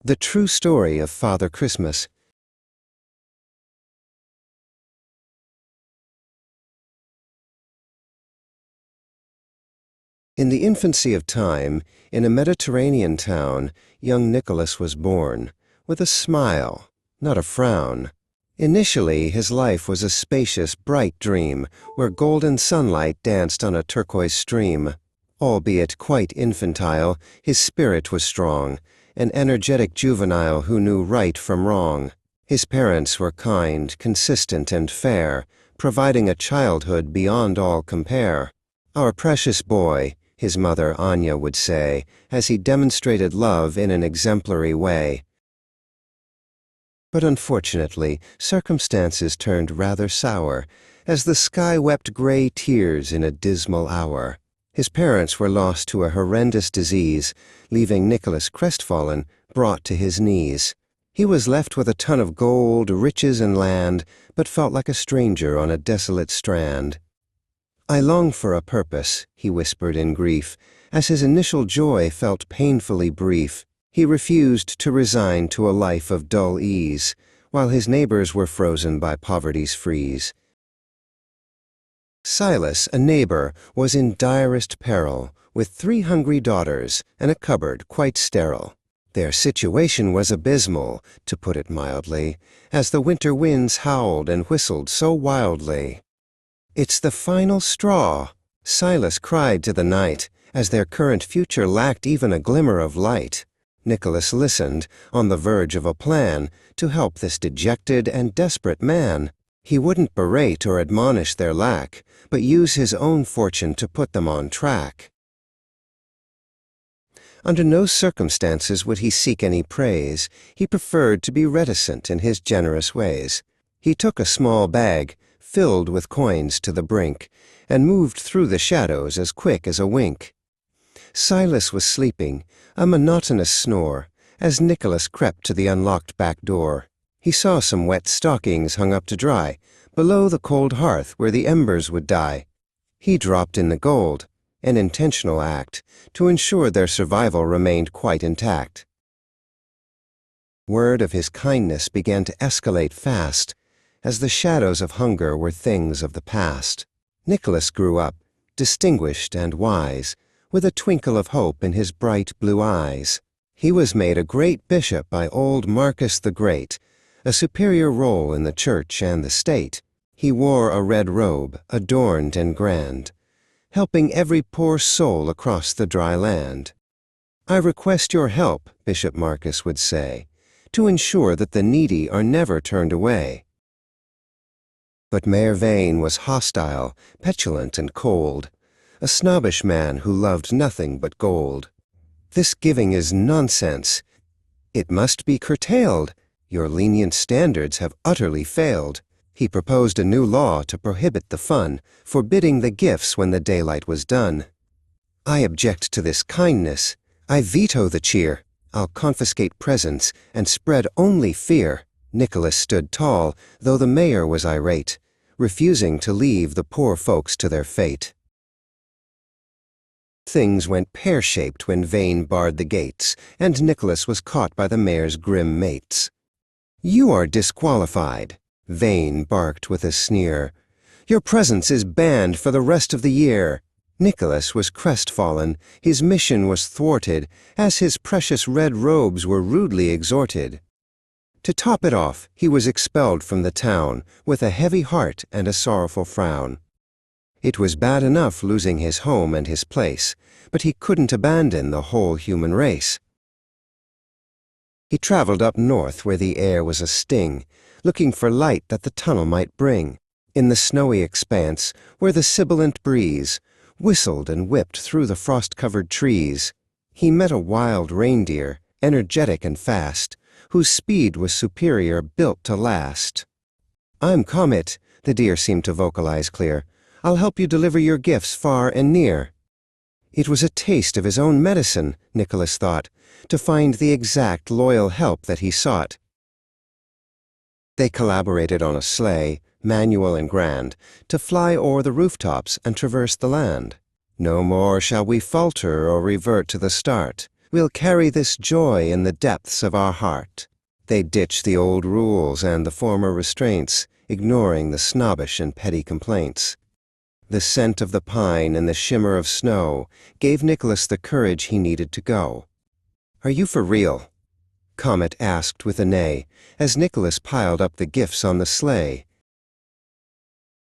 The True Story of Father Christmas. In the infancy of time, in a Mediterranean town, young Nicholas was born, with a smile, not a frown. Initially, his life was a spacious, bright dream, where golden sunlight danced on a turquoise stream. Albeit quite infantile, his spirit was strong, an energetic juvenile who knew right from wrong. His parents were kind, consistent, and fair, providing a childhood beyond all compare. Our precious boy, his mother Anya would say, as he demonstrated love in an exemplary way. But unfortunately, circumstances turned rather sour, as the sky wept gray tears in a dismal hour. His parents were lost to a horrendous disease, leaving Nicholas crestfallen, brought to his knees. He was left with a ton of gold, riches, and land, but felt like a stranger on a desolate strand. "I long for a purpose," he whispered in grief, as his initial joy felt painfully brief. He refused to resign to a life of dull ease, while his neighbors were frozen by poverty's freeze. Silas, a neighbor, was in direst peril, with 3 hungry daughters and a cupboard quite sterile. Their situation was abysmal, to put it mildly, as the winter winds howled and whistled so wildly. "It's the final straw," Silas cried to the night, as their current future lacked even a glimmer of light. Nicholas listened, on the verge of a plan, to help this dejected and desperate man. He wouldn't berate or admonish their lack, but use his own fortune to put them on track. Under no circumstances would he seek any praise. He preferred to be reticent in his generous ways. He took a small bag, filled with coins to the brink, and moved through the shadows as quick as a wink. Silas was sleeping, a monotonous snore, as Nicholas crept to the unlocked back door. He saw some wet stockings hung up to dry, below the cold hearth where the embers would die. He dropped in the gold, an intentional act, to ensure their survival remained quite intact. Word of his kindness began to escalate fast, as the shadows of hunger were things of the past. Nicholas grew up, distinguished and wise, with a twinkle of hope in his bright blue eyes. He was made a great bishop by old Marcus the Great, a superior role in the church and the state. He wore a red robe, adorned and grand, helping every poor soul across the dry land. "I request your help," Bishop Marcus would say, "to ensure that the needy are never turned away." But Mayor Vane was hostile, petulant, and cold, a snobbish man who loved nothing but gold. "This giving is nonsense. It must be curtailed. Your lenient standards have utterly failed." He proposed a new law to prohibit the fun, forbidding the gifts when the daylight was done. "I object to this kindness. I veto the cheer. I'll confiscate presents and spread only fear." Nicholas stood tall, though the mayor was irate, refusing to leave the poor folks to their fate. Things went pear-shaped when Vane barred the gates, and Nicholas was caught by the mayor's grim mates. "You are disqualified," Vane barked with a sneer. "Your presence is banned for the rest of the year." Nicholas was crestfallen, his mission was thwarted, as his precious red robes were rudely exhorted. To top it off, he was expelled from the town, with a heavy heart and a sorrowful frown. It was bad enough losing his home and his place, but he couldn't abandon the whole human race. He traveled up north where the air was a sting, looking for light that the tunnel might bring. In the snowy expanse, where the sibilant breeze whistled and whipped through the frost-covered trees, he met a wild reindeer, energetic and fast, whose speed was superior, built to last. "I'm Comet," the deer seemed to vocalize clear. "I'll help you deliver your gifts far and near." It was a taste of his own medicine, Nicholas thought, to find the exact loyal help that he sought. They collaborated on a sleigh, manual and grand, to fly o'er the rooftops and traverse the land. "No more shall we falter or revert to the start. We'll carry this joy in the depths of our heart. They ditch the old rules and the former restraints, ignoring the snobbish and petty complaints. The scent of the pine and the shimmer of snow gave Nicholas the courage he needed to go. "Are you for real?" Comet asked with a neigh, as Nicholas piled up the gifts on the sleigh.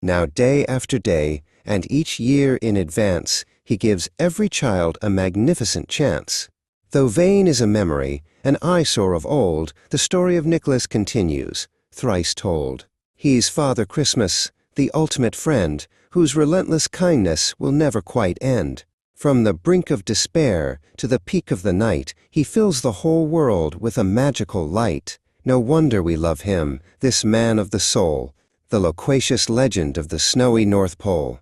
Now day after day, and each year in advance, he gives every child a magnificent chance. Though vain is a memory, an eyesore of old, the story of Nicholas continues, thrice told. He's Father Christmas, the ultimate friend, whose relentless kindness will never quite end. From the brink of despair to the peak of the night, he fills the whole world with a magical light. No wonder we love him, this man of the soul, the loquacious legend of the snowy North Pole.